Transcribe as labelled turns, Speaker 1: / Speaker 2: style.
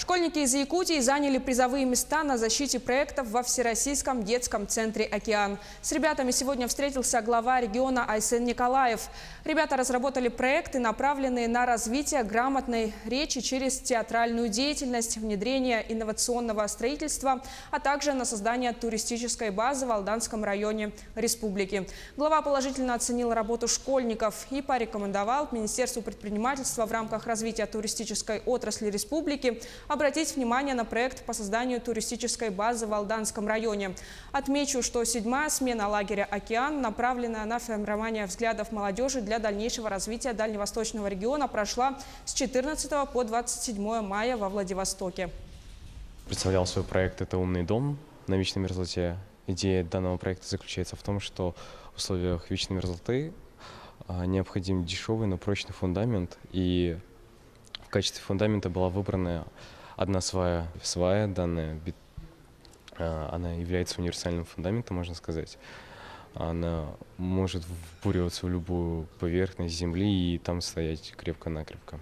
Speaker 1: Школьники из Якутии заняли призовые места на защите проектов во Всероссийском детском центре «Океан». С ребятами сегодня встретился глава региона Айсен Николаев. Ребята разработали проекты, направленные на развитие грамотной речи через театральную деятельность, внедрение инновационного строительства, а также на создание туристической базы в Алданском районе республики. Глава положительно оценил работу школьников и порекомендовал Министерству предпринимательства в рамках развития туристической отрасли республики обратить внимание на проект по созданию туристической базы в Алданском районе. Отмечу, что 7-я смена лагеря «Океан», направленная на формирование взглядов молодежи для дальнейшего развития Дальневосточного региона, прошла с 14 по 27 мая во Владивостоке.
Speaker 2: Представлял свой проект «Это умный дом» на вечной мерзлоте. Идея данного проекта заключается в том, что в условиях вечной мерзлоты необходим дешевый, но прочный фундамент. И в качестве фундамента была выбрана одна свая. Свая данная, она является универсальным фундаментом, можно сказать. Она может вбуриваться в любую поверхность земли и там стоять крепко-накрепко.